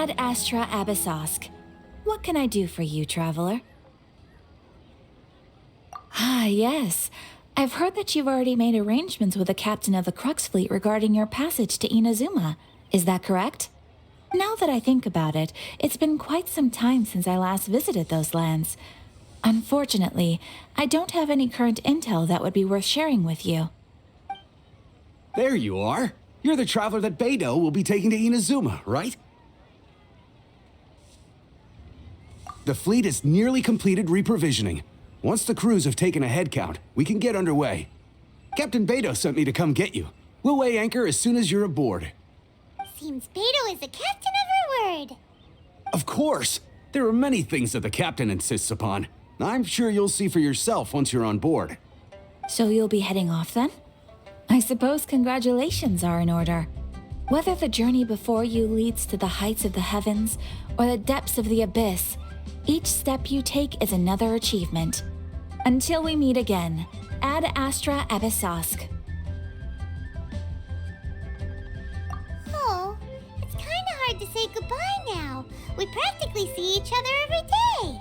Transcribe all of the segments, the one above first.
Ad Astra Abyssosk. What can I do for you, traveler? Ah, yes. I've heard that you've already made arrangements with the captain of the Crux fleet regarding your passage to Inazuma. Is that correct? Now that I think about it, it's been quite some time since I last visited those lands. Unfortunately, I don't have any current intel that would be worth sharing with you. There you are. You're the traveler that Beidou will be taking to Inazuma, right? The fleet is nearly completed reprovisioning. Once the crews have taken a head count, we can get underway. Captain Beidou sent me to come get you. We'll weigh anchor as soon as you're aboard. Seems Beidou is the captain of her word. Of course! There are many things that the captain insists upon. I'm sure you'll see for yourself once you're on board. So you'll be heading off then? I suppose congratulations are in order. Whether the journey before you leads to the heights of the heavens or the depths of the abyss, each step you take is another achievement. Until we meet again, Ad Astra Abyssosk. Oh, it's kinda hard to say goodbye now. We practically see each other every day.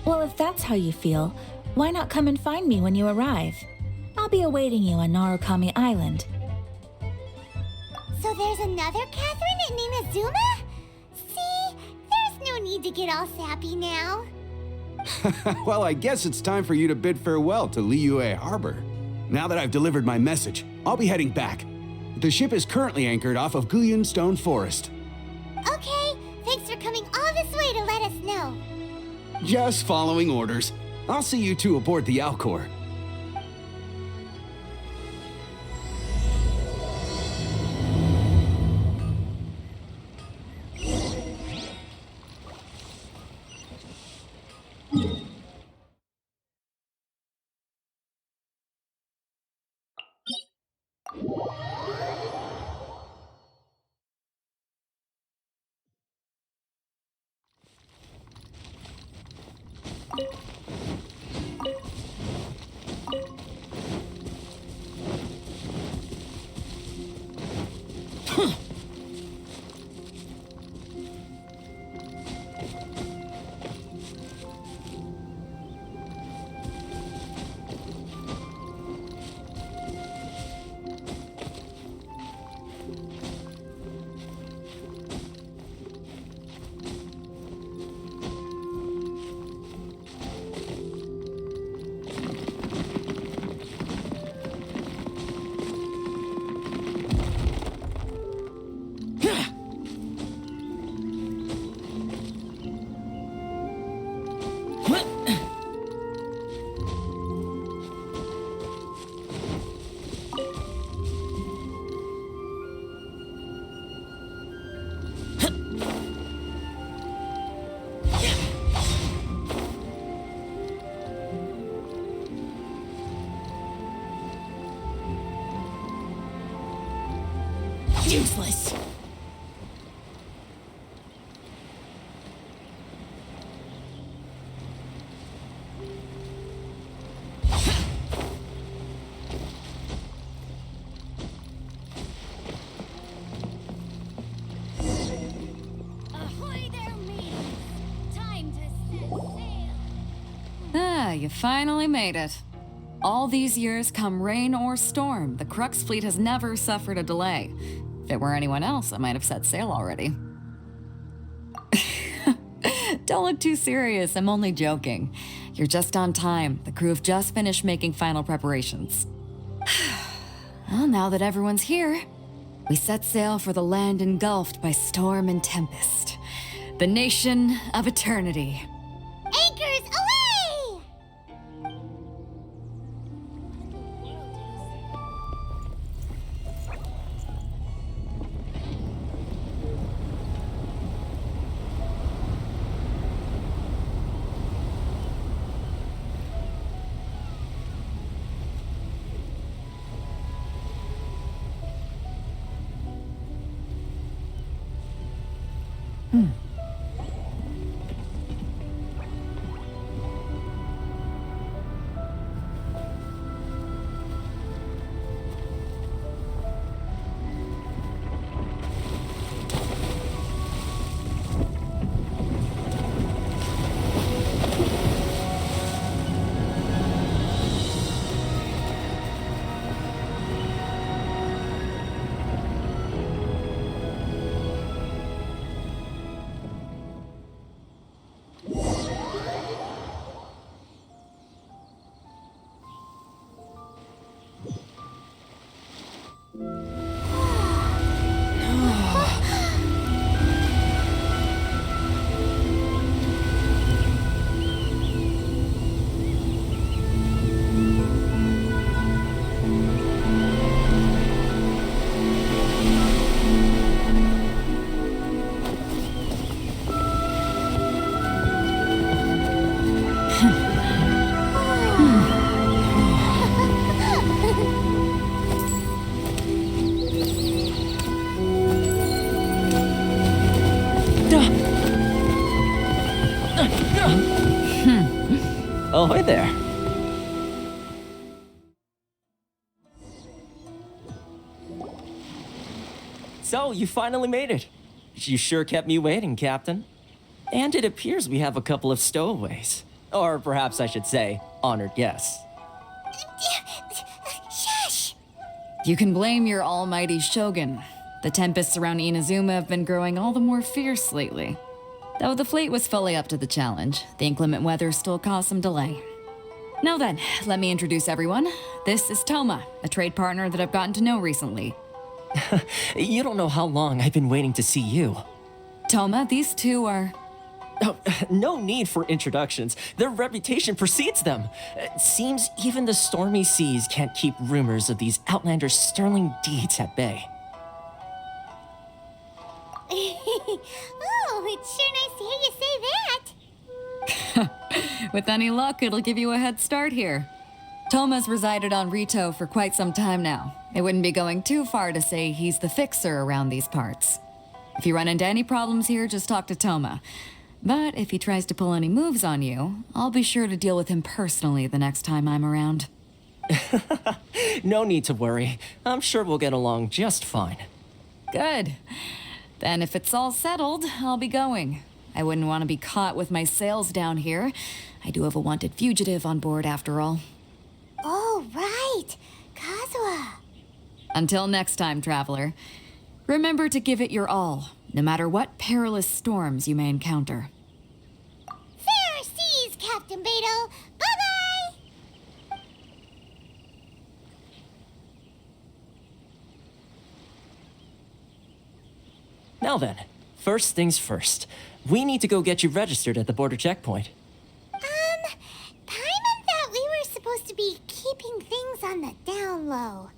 Well, if that's how you feel, why not come and find me when you arrive? I'll be awaiting you on Narukami Island. So there's another Catherine in Inazuma? See, there's no need to get all sappy now. Well, I guess it's time for you to bid farewell to Liyue Harbor. Now that I've delivered my message, I'll be heading back. The ship is currently anchored off of Guyun Stone Forest. Okay, thanks for coming all this way to let us know. Just following orders. I'll see you two aboard the Alcor. Useless. Ahoy there, mates! Time to set sail! Ah, you finally made it. All these years, come rain or storm, the Crux fleet has never suffered a delay. If it were anyone else, I might have set sail already. Don't look too serious, I'm only joking. You're just on time. The crew have just finished making final preparations. Well, now that everyone's here, we set sail for the land engulfed by storm and tempest. The nation of eternity. Anchors away! Oh, hi there. So, you finally made it. You sure kept me waiting, Captain. And it appears we have a couple of stowaways. Or perhaps I should say, honored guests. Shush! You can blame your almighty shogun. The tempests around Inazuma have been growing all the more fierce lately. Though the fleet was fully up to the challenge, the inclement weather still caused some delay. Now then, let me introduce everyone. This is Thoma, a trade partner that I've gotten to know recently. You don't know how long I've been waiting to see you. Thoma, these two are... Oh, no need for introductions. Their reputation precedes them. It seems even the stormy seas can't keep rumors of these Outlanders' sterling deeds at bay. Oh, it's sure nice to hear you say that. With any luck, it'll give you a head start here. Thoma's resided on Rito for quite some time now. It wouldn't be going too far to say he's the fixer around these parts. If you run into any problems here, just talk to Thoma. But if he tries to pull any moves on you, I'll be sure to deal with him personally the next time I'm around. No need to worry. I'm sure we'll get along just fine. Good. Then if it's all settled, I'll be going. I wouldn't want to be caught with my sails down here. I do have a wanted fugitive on board after all. Oh, right. Kazuha. Until next time, traveler. Remember to give it your all, no matter what perilous storms you may encounter. Fair seas, Captain Beidou. Bye-bye! Now then, first things first. We need to go get you registered at the border checkpoint. Paimon thought we were supposed to be keeping things on the down low.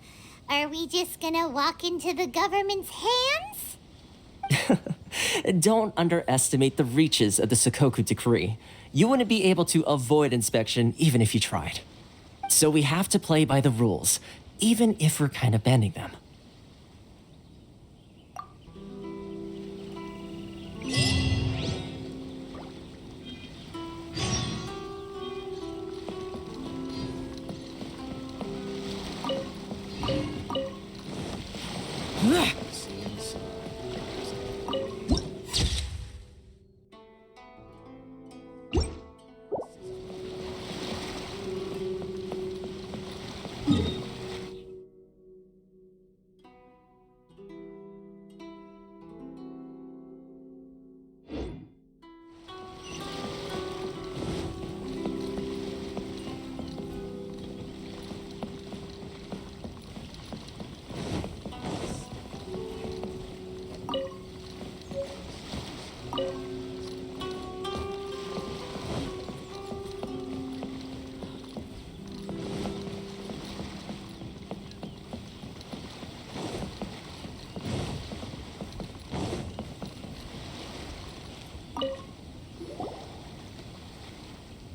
Are we just gonna walk into the government's hands? Don't underestimate the reaches of the Sakoku Decree. You wouldn't be able to avoid inspection even if you tried. So we have to play by the rules, even if we're kind of bending them.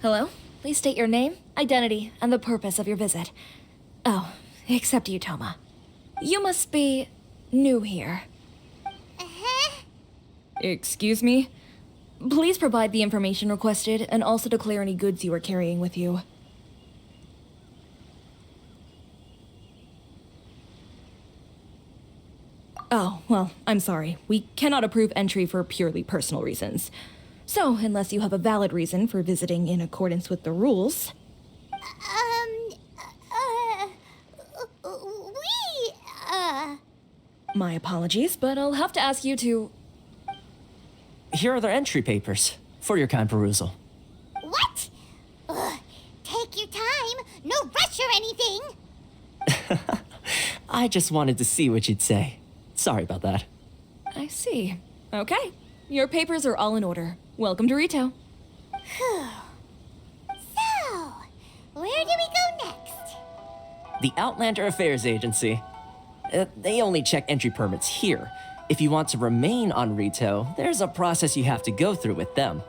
Hello? Please state your name, identity, and the purpose of your visit. Oh, except you, Thoma. You must be new here. Uh-huh. Excuse me? Please provide the information requested and also declare any goods you are carrying with you. Oh, well, I'm sorry. We cannot approve entry for purely personal reasons. So, unless you have a valid reason for visiting in accordance with the rules... My apologies, but I'll have to ask you to... Here are their entry papers, for your kind perusal. What? Take your time. No rush or anything. I just wanted to see what you'd say. Sorry about that. I see. Okay. Your papers are all in order. Welcome to Rito. So, where do we go next? The Outlander Affairs Agency. They only check entry permits here. If you want to remain on Rito, there's a process you have to go through with them.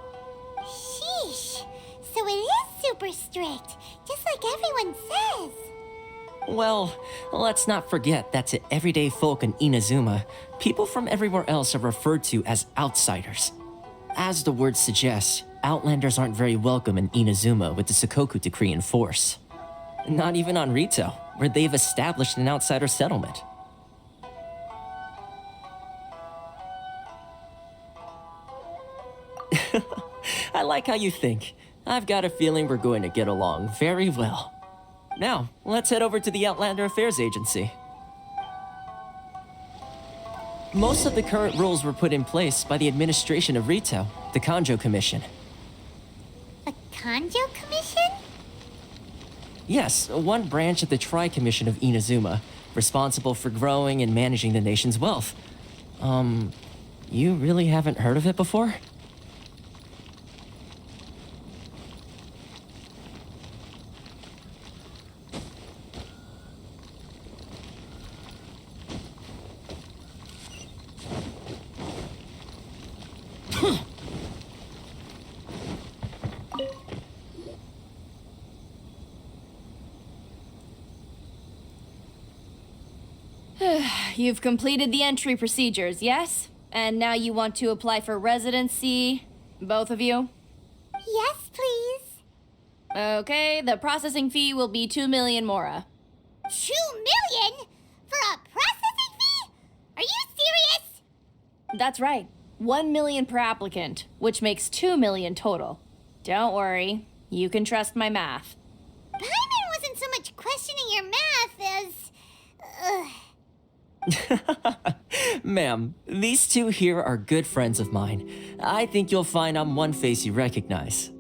Sheesh. So it is super strict, just like everyone says. Well, let's not forget that to everyday folk in Inazuma, people from everywhere else are referred to as outsiders. as the word suggests, Outlanders aren't very welcome in Inazuma with the Sakoku decree in force. Not even on Rito, where they've established an outsider settlement. I like how you think. I've got a feeling we're going to get along very well. Now, let's head over to the Outlander Affairs Agency. Most of the current rules were put in place by the administration of Rito, the Kanjo Commission. The Kanjo Commission? Yes, one branch of the Tri-Commission of Inazuma, responsible for growing and managing the nation's wealth. You really haven't heard of it before? You've completed the entry procedures, yes? And now you want to apply for residency, both of you? Yes, please. Okay, the processing fee will be 2 million mora. 2 million? For a processing fee? Are you serious? That's right. 1 million per applicant, which makes 2 million total. Don't worry, you can trust my math. Paimon wasn't so much questioning your math as... Ma'am, these two here are good friends of mine. I think you'll find I'm one face you recognize.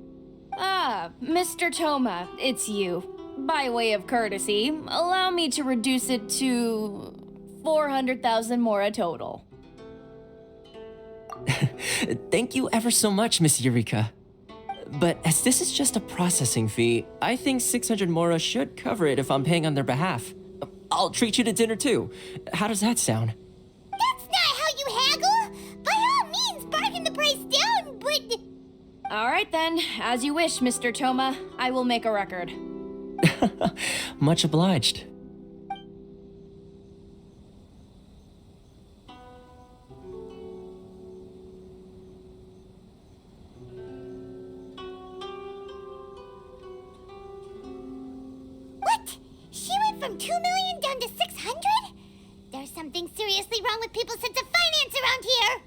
Ah, Mr. Thoma, it's you. By way of courtesy, allow me to reduce it to 400,000 mora total. Thank you ever so much, Miss Eureka. But as this is just a processing fee, I think 600 mora should cover it if I'm paying on their behalf. I'll treat you to dinner too. How does that sound? That's not how you haggle! By all means, bargain the price down, but... All right then, as you wish, Mr. Thoma. I will make a record. Much obliged. What? She went from 2 million down to 600? There's something seriously wrong with people's sense of finance around here!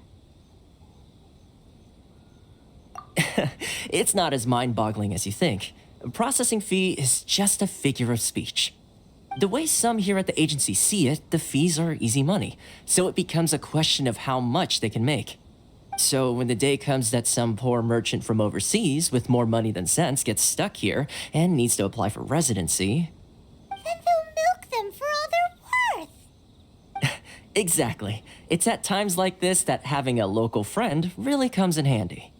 It's not as mind-boggling as you think. A processing fee is just a figure of speech. The way some here at the agency see it, the fees are easy money, so it becomes a question of how much they can make. So when the day comes that some poor merchant from overseas with more money than sense gets stuck here and needs to apply for residency... Then they'll milk them for all they're worth! Exactly. It's at times like this that having a local friend really comes in handy.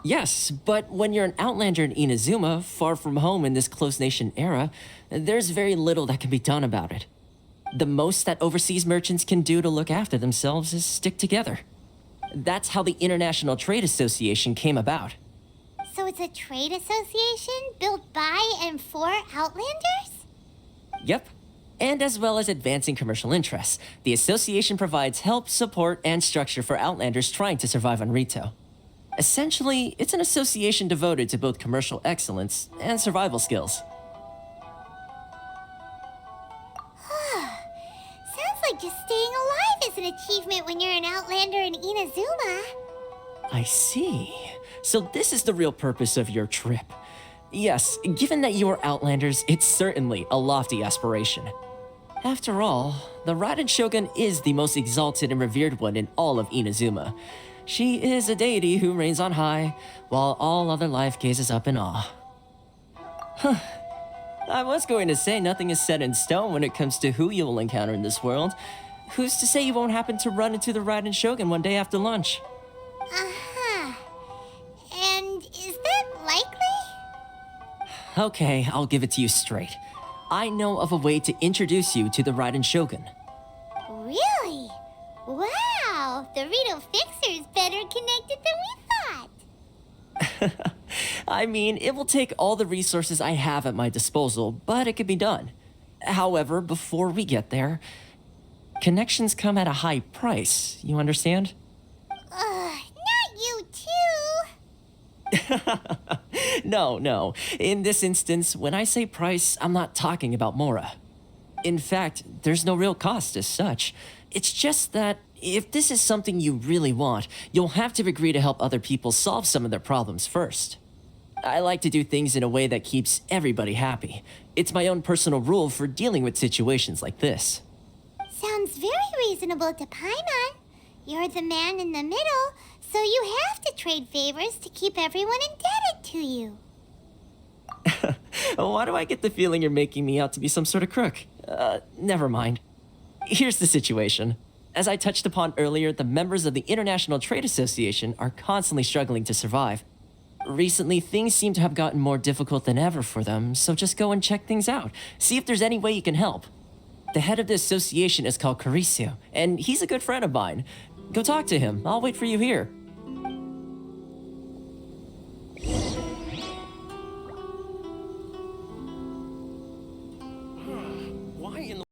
Yes, but when you're an Outlander in Inazuma, far from home in this closed nation era, there's very little that can be done about it. The most that overseas merchants can do to look after themselves is stick together. That's how the International Trade Association came about. So it's a trade association built by and for Outlanders? Yep. And as well as advancing commercial interests, the association provides help, support, and structure for Outlanders trying to survive on Rito. Essentially, it's an association devoted to both commercial excellence and survival skills. Sounds like just staying alive is an achievement when you're an Outlander in Inazuma. I see. So this is the real purpose of your trip. Yes, given that you are Outlanders, it's certainly a lofty aspiration. After all, the Raiden Shogun is the most exalted and revered one in all of Inazuma. She is a deity who reigns on high, while all other life gazes up in awe. Huh. I was going to say nothing is set in stone when it comes to who you will encounter in this world. Who's to say you won't happen to run into the Raiden Shogun one day after lunch? Uh-huh. And is that likely? Okay, I'll give it to you straight. I know of a way to introduce you to the Raiden Shogun. Really? Wow, the Rito Fixer's better connected than we thought. I mean, it will take all the resources I have at my disposal, but it could be done. However, before we get there, Connections come at a high price, you understand? Not you too. No. In this instance, when I say price, I'm not talking about Mora. In fact, there's no real cost as such. It's just that if this is something you really want, you'll have to agree to help other people solve some of their problems first. I like to do things in a way that keeps everybody happy. It's my own personal rule for dealing with situations like this. Sounds very reasonable to Paimon. You're the man in the middle, so you have to trade favors to keep everyone indebted to you. Why do I get the feeling you're making me out to be some sort of crook? Never mind. Here's the situation. As I touched upon earlier, the members of the International Trade Association are constantly struggling to survive. Recently, things seem to have gotten more difficult than ever for them, so just go and check things out. See if there's any way you can help. The head of the association is called Caricio, and he's a good friend of mine. Go talk to him. I'll wait for you here.